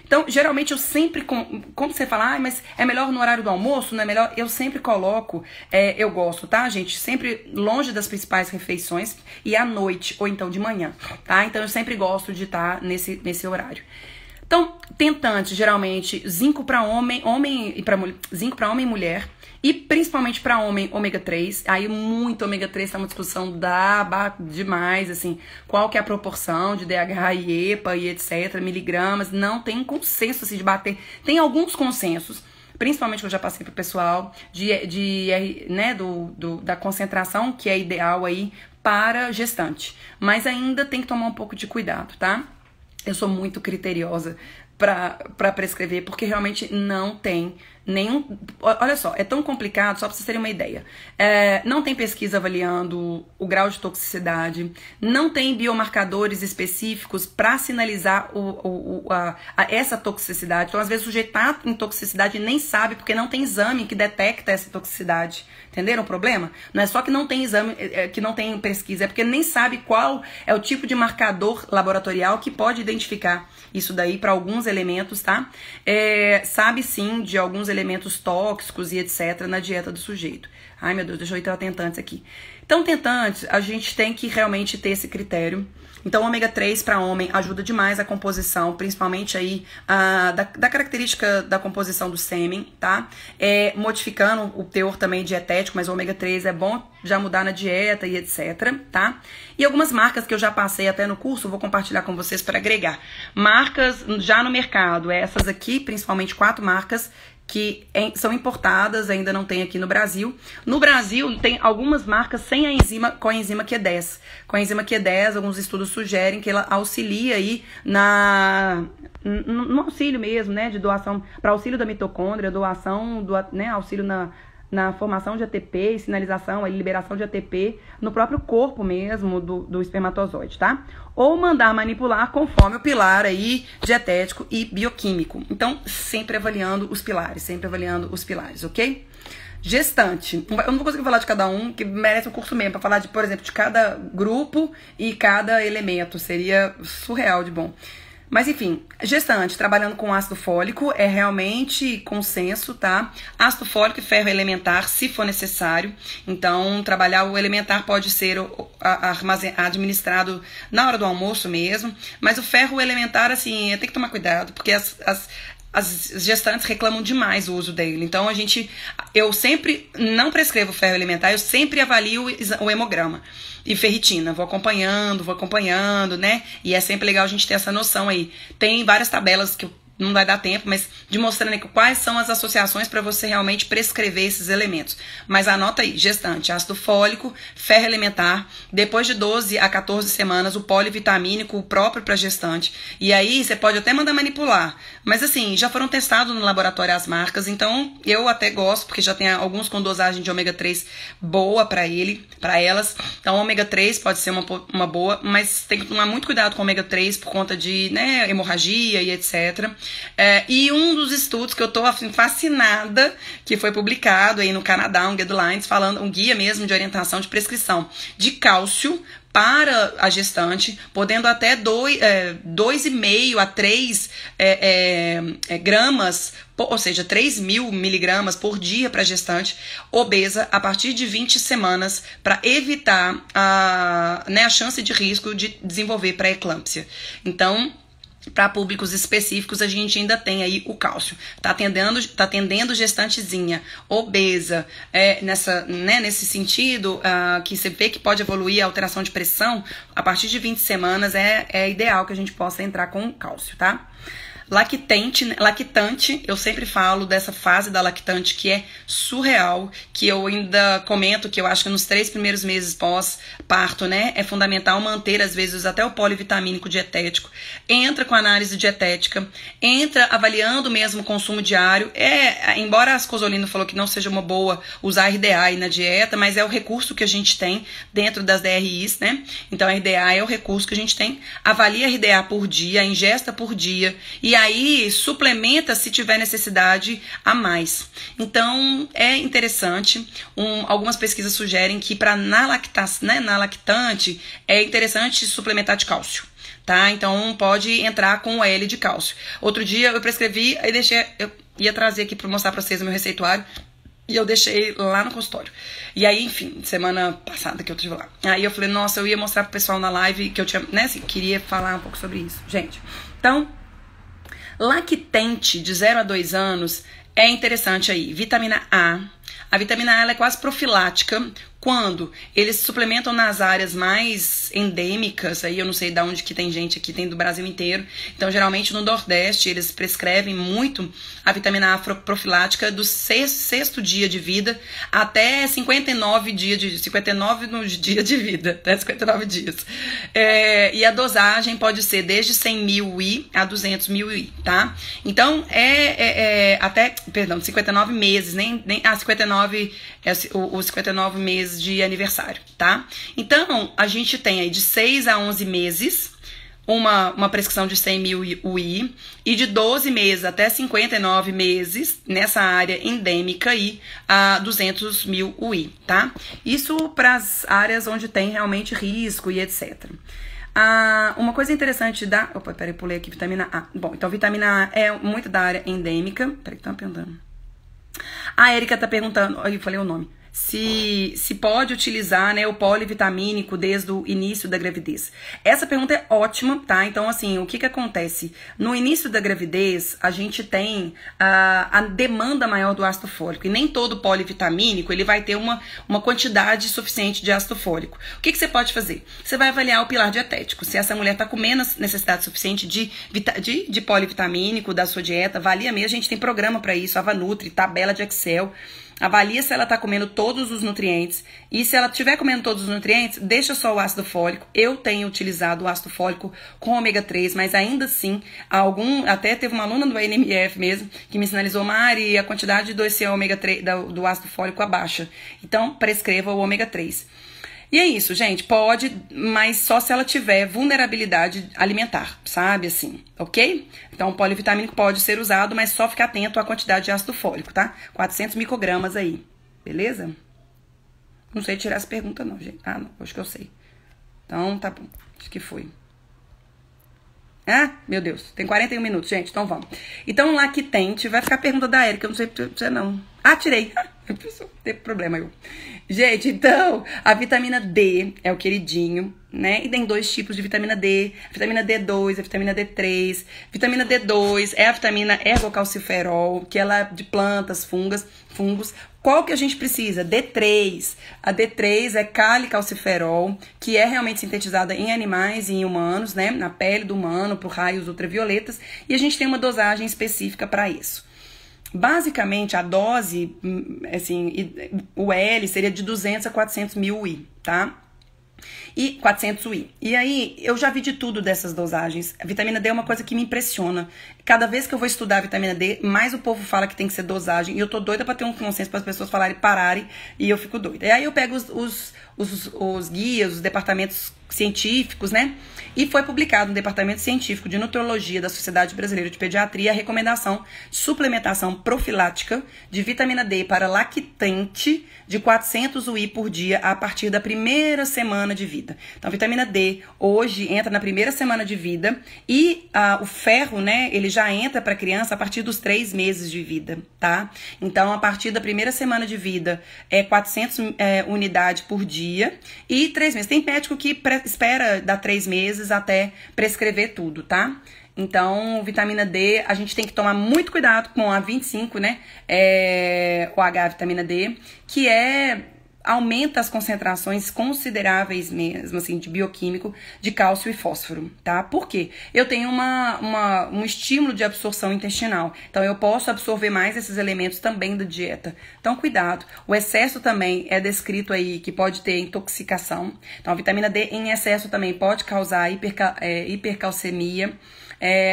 Então, geralmente eu sempre, como você fala, mas é melhor no horário do almoço, não é melhor? Eu sempre coloco, eu gosto, tá, gente? Sempre longe das principais refeições e à noite, ou então de manhã, tá? Então, eu sempre gosto de estar nesse horário. Então, tentante, geralmente, zinco para homem zinco para homem e mulher, e principalmente para homem, ômega 3. Aí muito ômega 3 tá uma discussão demais, assim, qual que é a proporção de DHA e EPA e etc, miligramas, não tem consenso assim, de bater. Tem alguns consensos, principalmente que eu já passei pro pessoal, né, da concentração, que é ideal aí para gestante. Mas ainda tem que tomar um pouco de cuidado, tá? Eu sou muito criteriosa para prescrever, porque realmente não tem nenhum... Olha só, é tão complicado, só para vocês terem uma ideia. Não tem pesquisa avaliando o grau de toxicidade, não tem biomarcadores específicos para sinalizar essa toxicidade. Então, às vezes, o sujeito está em toxicidade e nem sabe, porque não tem exame que detecta essa toxicidade. Entenderam o problema? Não é só que não tem exame, que não tem pesquisa, é porque nem sabe qual é o tipo de marcador laboratorial que pode identificar isso daí para alguns elementos, tá? Sabe sim de alguns elementos tóxicos e etc. na dieta do sujeito. Ai, meu Deus, deixa eu ir tentantes aqui. Então, tentantes, a gente tem que realmente ter esse critério. Então, o ômega 3 para homem ajuda demais a composição, principalmente aí da característica da composição do sêmen, tá? Modificando o teor também dietético, mas o ômega 3 é bom já mudar na dieta e etc, tá? E algumas marcas que eu já passei até no curso, vou compartilhar com vocês para agregar. Marcas já no mercado, essas aqui, principalmente 4 marcas, que são importadas, ainda não tem aqui no Brasil. No Brasil, tem algumas marcas sem a enzima, com a enzima Q10. Com a enzima Q10, alguns estudos sugerem que ela auxilia aí no auxílio mesmo, né, de doação, para auxílio da mitocôndria, doação, auxílio na formação de ATP e sinalização, a liberação de ATP no próprio corpo mesmo do espermatozoide, tá? Ou mandar manipular conforme o pilar aí dietético e bioquímico. Então, sempre avaliando os pilares, ok? Gestante. Eu não vou conseguir falar de cada um, que merece um curso mesmo, para falar, por exemplo, de cada grupo e cada elemento. Seria surreal de bom. Mas enfim, gestante trabalhando com ácido fólico é realmente consenso, tá? Ácido fólico e ferro elementar, se for necessário. Então, trabalhar o elementar pode ser administrado na hora do almoço mesmo. Mas o ferro elementar, assim, tem que tomar cuidado, porque as gestantes reclamam demais o uso dele. Então, eu sempre não prescrevo ferro elementar, eu sempre avalio o hemograma. E ferritina, vou acompanhando, né? E é sempre legal a gente ter essa noção aí. Tem várias tabelas que não vai dar tempo, mas de mostrando quais são as associações para você realmente prescrever esses elementos. Mas anota aí, gestante, ácido fólico, ferro elementar, depois de 12 a 14 semanas, o polivitamínico, o próprio para gestante. E aí você pode até mandar manipular. Mas assim, já foram testados no laboratório as marcas, então eu até gosto, porque já tem alguns com dosagem de ômega 3 boa para elas. Então, ômega 3 pode ser uma boa, mas tem que tomar muito cuidado com ômega 3 por conta de, né, hemorragia e etc. E um dos estudos que eu tô assim, fascinada, que foi publicado aí no Canadá, um guidelines, um guia mesmo de orientação de prescrição de cálcio para a gestante, podendo até 2,5 a 3 gramas, ou seja, 3.000 miligramas por dia para gestante obesa a partir de 20 semanas para evitar a chance de risco de desenvolver pré-eclâmpsia. Então, para públicos específicos, a gente ainda tem aí o cálcio. Tá atendendo gestantezinha, obesa, nesse sentido, que você vê que pode evoluir a alteração de pressão, a partir de 20 semanas é ideal que a gente possa entrar com cálcio, tá? Lactante, eu sempre falo dessa fase da lactante que é surreal, que eu ainda comento que eu acho que nos 3 primeiros meses pós-parto, né, é fundamental manter, às vezes, até o polivitamínico dietético. Entra com análise dietética, entra avaliando mesmo o consumo diário. Embora a Ascosolino falou que não seja uma boa usar RDA aí na dieta, mas é o recurso que a gente tem dentro das DRIs, né? Então, a RDA é o recurso que a gente tem. Avalia a RDA por dia, ingesta por dia, e aí suplementa se tiver necessidade a mais. Então é interessante, algumas pesquisas sugerem que na lactante é interessante suplementar de cálcio, tá? Então pode entrar com o L de cálcio. Outro dia eu prescrevi, eu ia trazer aqui para mostrar para vocês o meu receituário, e eu deixei lá no consultório. E aí, enfim, semana passada que eu estive lá. Aí eu falei, nossa, eu ia mostrar pro pessoal na live que eu tinha, né, assim, queria falar um pouco sobre isso. Gente, então, lactente de 0 a 2 anos é interessante aí. Vitamina A. A vitamina A ela é quase profilática Quando eles suplementam nas áreas mais endêmicas, aí eu não sei de onde que tem gente aqui, tem do Brasil inteiro. Então, geralmente no Nordeste, eles prescrevem muito a vitamina A profilática do sexto dia de vida até 59 no dia de vida, até 59 dias. E a dosagem pode ser desde 100 mil UI a 200 mil UI, tá? Então, até, 59 meses, 59 os 59 meses de aniversário, tá? Então, a gente tem aí de 6 a 11 meses uma prescrição de 100 mil UI e de 12 meses até 59 meses nessa área endêmica aí a 200 mil UI, tá? Isso para as áreas onde tem realmente risco e etc. Uma coisa interessante da... Opa, peraí, pulei aqui, vitamina A. Bom, então vitamina A é muito da área endêmica. Peraí que tá perguntando. A Erika tá perguntando, eu falei o nome, se pode utilizar, né, o polivitamínico desde o início da gravidez. Essa pergunta é ótima, tá? Então, assim, o que acontece? No início da gravidez, a gente tem a demanda maior do ácido fólico, e nem todo polivitamínico, ele vai ter uma quantidade suficiente de ácido fólico. O que você pode fazer? Você vai avaliar o pilar dietético. Se essa mulher tá com menos necessidade suficiente de polivitamínico da sua dieta, avalia mesmo, a gente tem programa para isso, Avanutri, tabela de Excel. Avalia se ela está comendo todos os nutrientes. E se ela estiver comendo todos os nutrientes, deixa só o ácido fólico. Eu tenho utilizado o ácido fólico com ômega 3, mas ainda assim, até teve uma aluna do ANMF mesmo, que me sinalizou, Mari, a quantidade desse ômega 3, do ácido fólico abaixa. Então, prescreva o ômega 3. E é isso, gente, pode, mas só se ela tiver vulnerabilidade alimentar, sabe, assim, ok? Então, o polivitamínico pode ser usado, mas só ficar atento à quantidade de ácido fólico, tá? 400 microgramas aí, beleza? Não sei tirar essa pergunta não, gente. Não, acho que eu sei. Então, tá bom, acho que foi. Meu Deus, tem 41 minutos, gente, então vamos. Então, lactente, vai ficar a pergunta da Erika, eu não sei pra você não. Tirei. Não teve problema, eu. Gente, então, a vitamina D é o queridinho, né? E tem 2 tipos de vitamina D. A vitamina D2, a vitamina D3. Vitamina D2 é a vitamina ergocalciferol, que ela é de plantas, fungos. Qual que a gente precisa? D3. A D3 é calicalciferol, que é realmente sintetizada em animais e em humanos, né? Na pele do humano, por raios ultravioletas. E a gente tem uma dosagem específica para isso. Basicamente, a dose, assim, o L seria de 200 a 400 mil UI, tá? E 400 UI. E aí, eu já vi de tudo dessas dosagens. A vitamina D é uma coisa que me impressiona. Cada vez que eu vou estudar a vitamina D, mais o povo fala que tem que ser dosagem. E eu tô doida pra ter um consenso para as pessoas falarem, pararem, e eu fico doida. E aí eu pego os guias, os departamentos científicos, né? E foi publicado no Departamento Científico de Nutrologia da Sociedade Brasileira de Pediatria a recomendação de suplementação profilática de vitamina D para lactente de 400 UI por dia a partir da primeira semana de vida. Então, a vitamina D hoje entra na primeira semana de vida e o ferro, né, ele já entra para a criança a partir dos 3 meses de vida, tá? Então, a partir da primeira semana de vida é 400 unidades por dia e 3 meses. Tem médico que espera dar 3 meses até prescrever tudo, tá? Então, vitamina D, a gente tem que tomar muito cuidado com a 25, né? OH, vitamina D, que aumenta as concentrações consideráveis mesmo, assim, de bioquímico de cálcio e fósforo, tá? Por quê? Eu tenho um estímulo de absorção intestinal, então eu posso absorver mais esses elementos também da dieta. Então, cuidado. O excesso também é descrito aí que pode ter intoxicação. Então, a vitamina D em excesso também pode causar hipercalcemia,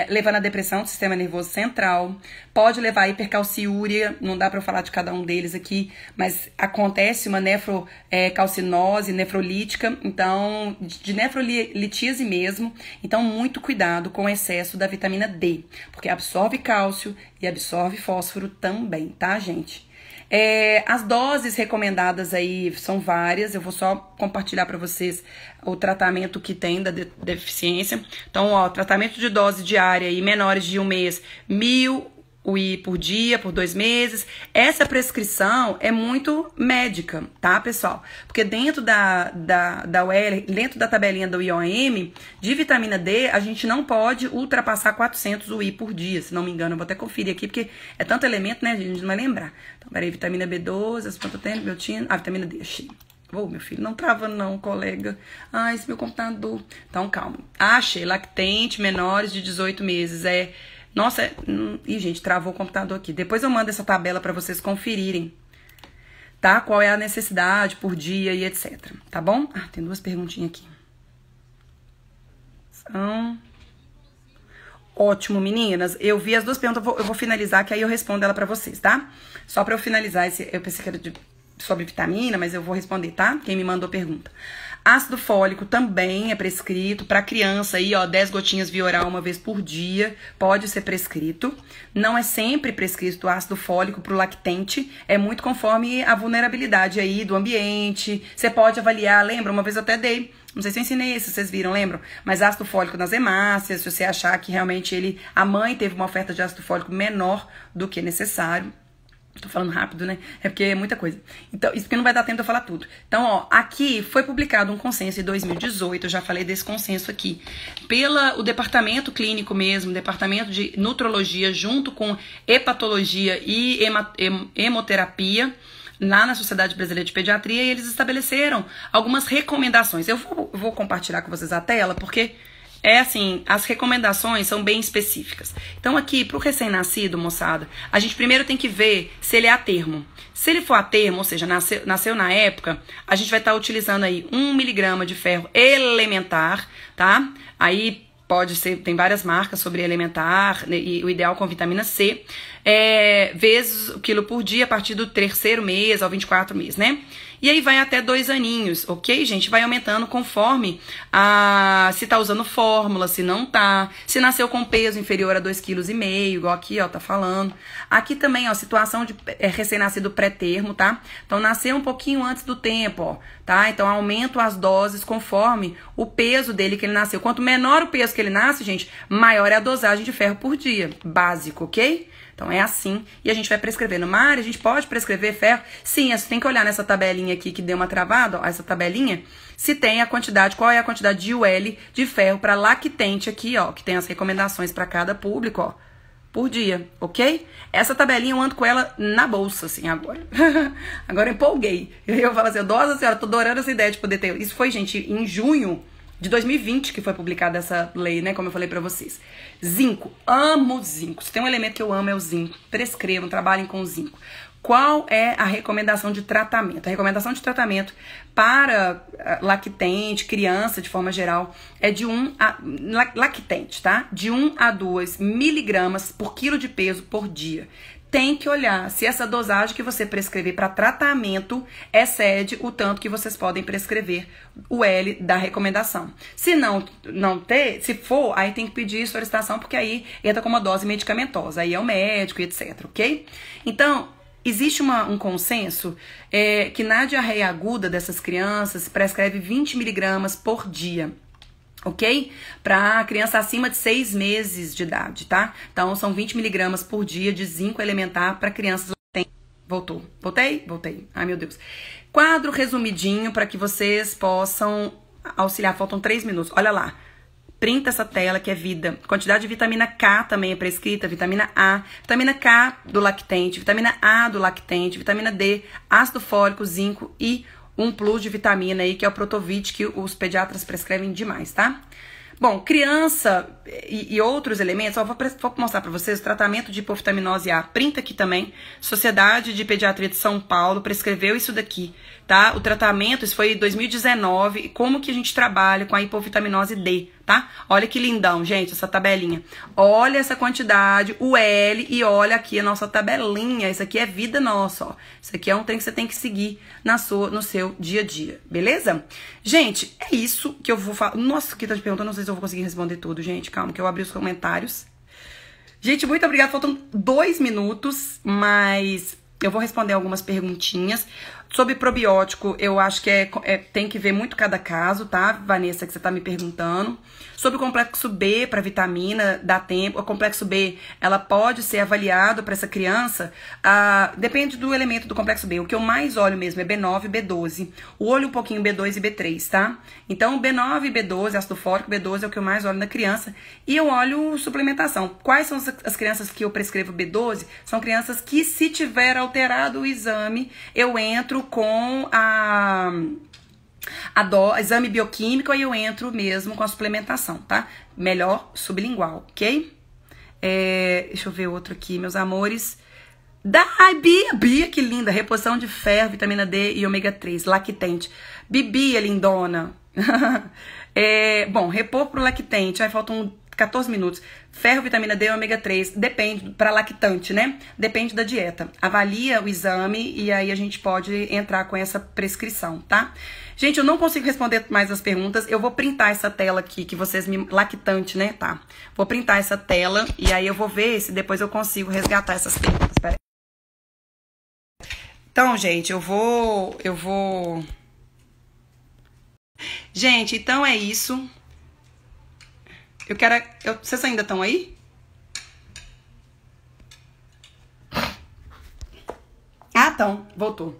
levando à depressão do sistema nervoso central, pode levar à hipercalciúria, não dá para eu falar de cada um deles aqui, mas acontece uma nefrocalcinose nefrolítica, então, de nefrolitíase mesmo, então muito cuidado com o excesso da vitamina D, porque absorve cálcio e absorve fósforo também, tá, gente? As doses recomendadas aí são várias, eu vou só compartilhar para vocês o tratamento que tem da deficiência. Então, tratamento de dose diária e menores de 1 mês, 1000 UI por dia, por 2 meses. Essa prescrição é muito médica, tá, pessoal? Porque dentro da UL, dentro da tabelinha do IOM, de vitamina D, a gente não pode ultrapassar 400 UI por dia, se não me engano. Eu vou até conferir aqui, porque é tanto elemento, né, a gente não vai lembrar. Então, peraí, vitamina B12, as pantotenas, biotina, vitamina D, achei. Ô, meu filho, não trava não, colega. Ah, esse meu computador. Então, calma. Achei, lactente, menores de 18 meses. Nossa, Ih, gente, travou o computador aqui. Depois eu mando essa tabela pra vocês conferirem, tá? Qual é a necessidade por dia e etc. Tá bom? Ah, tem duas perguntinhas aqui. Ótimo, meninas. Eu vi as duas perguntas, eu vou finalizar, que aí eu respondo ela pra vocês, tá? Só pra eu finalizar eu pensei que era sobre vitamina, mas eu vou responder, tá? Quem me mandou pergunta. Ácido fólico também é prescrito para criança aí, ó, 10 gotinhas via oral uma vez por dia, pode ser prescrito. Não é sempre prescrito o ácido fólico para o lactente, é muito conforme a vulnerabilidade aí do ambiente. Você pode avaliar, lembra? Uma vez eu até dei, não sei se eu ensinei isso, vocês viram, lembram? Mas ácido fólico nas hemácias, se você achar que realmente a mãe teve uma oferta de ácido fólico menor do que necessário. Tô falando rápido, né? É porque é muita coisa. Então, isso porque não vai dar tempo de eu falar tudo. Então, ó, aqui foi publicado um consenso em 2018, eu já falei desse consenso aqui, o departamento clínico mesmo, departamento de nutrologia, junto com hepatologia e hemoterapia, lá na Sociedade Brasileira de Pediatria, e eles estabeleceram algumas recomendações. Eu vou compartilhar com vocês a tela, porque assim, as recomendações são bem específicas. Então aqui, pro recém-nascido, moçada, a gente primeiro tem que ver se ele é a termo. Se ele for a termo, ou seja, nasceu na época, a gente vai estar utilizando aí 1 miligrama de ferro elementar, tá? Aí pode ser, tem várias marcas sobre elementar, né, e o ideal com vitamina C, vezes o quilo por dia a partir do 3º mês ao 24 meses, né? E aí vai até 2 aninhos, ok, gente? Vai aumentando conforme se tá usando fórmula, se não tá, se nasceu com peso inferior a 2,5 kg, igual aqui, ó, tá falando. Aqui também, ó, situação de recém-nascido pré-termo, tá? Então, nasceu um pouquinho antes do tempo, ó, tá? Então, aumento as doses conforme o peso dele que ele nasceu. Quanto menor o peso que ele nasce, gente, maior é a dosagem de ferro por dia, básico, ok? Então é assim, e a gente vai prescrevendo. Mari, a gente pode prescrever ferro? Sim, você tem que olhar nessa tabelinha aqui que deu uma travada, ó, essa tabelinha, se tem a quantidade, qual é a quantidade de UL de ferro para lactente aqui, ó, que tem as recomendações para cada público, ó, por dia, ok? Essa tabelinha eu ando com ela na bolsa, assim, agora. Agora eu empolguei. Eu falo assim, nossa senhora, tô adorando essa ideia de poder ter. Isso foi, gente, em junho de 2020 que foi publicada essa lei, né? Como eu falei pra vocês. Zinco. Amo zinco. Se tem um elemento que eu amo é o zinco. Prescrevam, trabalhem com o zinco. Qual é a recomendação de tratamento? A recomendação de tratamento para lactente, criança de forma geral, é de lactente, tá? De 1 a 2 miligramas por quilo de peso por dia. Tem que olhar se essa dosagem que você prescrever para tratamento excede o tanto que vocês podem prescrever o L da recomendação. Se não ter, se for, aí tem que pedir solicitação, porque aí entra com uma dose medicamentosa, aí é o médico e etc, ok? Então, existe um consenso que na diarreia aguda dessas crianças prescreve 20 miligramas por dia. Ok? Para criança acima de 6 meses de idade, tá? Então, são 20 miligramas por dia de zinco elementar para crianças. Voltou. Voltei? Voltei. Ai, meu Deus. Quadro resumidinho para que vocês possam auxiliar. Faltam 3 minutos. Olha lá. Printa essa tela que é vida. Quantidade de vitamina K também é prescrita. Vitamina A. Vitamina K do lactente. Vitamina A do lactente. Vitamina D. Ácido fólico, zinco e um plus de vitamina aí, que é o Protovit, que os pediatras prescrevem demais, tá? Bom, criança e outros elementos, ó, vou mostrar pra vocês o tratamento de hipovitaminose A. Printa aqui também. Sociedade de Pediatria de São Paulo prescreveu isso daqui, tá? O tratamento, isso foi em 2019, como que a gente trabalha com a hipovitaminose D, tá? Olha que lindão, gente, essa tabelinha. Olha essa quantidade, o L, e olha aqui a nossa tabelinha. Isso aqui é vida nossa, ó. Isso aqui é um trem que você tem que seguir no seu dia a dia, beleza? Gente, é isso que eu vou falar. Nossa, que tá te perguntando, não sei se eu vou conseguir responder tudo, gente. Calma, que eu abri os comentários. Gente, muito obrigada. Faltam 2 minutos, mas eu vou responder algumas perguntinhas. Sobre probiótico, eu acho que tem que ver muito cada caso, tá, Vanessa, que você tá me perguntando. Sobre o complexo B para vitamina, dá tempo. O complexo B, ela pode ser avaliado para essa criança, depende do elemento do complexo B. O que eu mais olho mesmo é B9 e B12. Olho um pouquinho B2 e B3, tá? Então, B9 e B12, ácido fólico, B12 é o que eu mais olho na criança. E eu olho suplementação. Quais são as crianças que eu prescrevo B12? São crianças que, se tiver alterado o exame, eu entro entro com exame bioquímico, aí eu entro mesmo com a suplementação, tá? Melhor sublingual, ok? Deixa eu ver outro aqui, meus amores. Bia, que linda. Reposição de ferro, vitamina D e ômega 3, lactente. Bia, lindona. Bom, repor pro lactente. Aí faltam 14 minutos. Ferro, vitamina D e ômega 3. Depende, para lactante, né? Depende da dieta. Avalia o exame e aí a gente pode entrar com essa prescrição, tá? Gente, eu não consigo responder mais as perguntas. Eu vou printar essa tela aqui, que vocês me... Lactante, né? Tá. Vou printar essa tela e aí eu vou ver se depois eu consigo resgatar essas perguntas. Pera aí. Então, gente, eu vou... Gente, então é isso. Vocês ainda estão aí? Ah, estão. Voltou.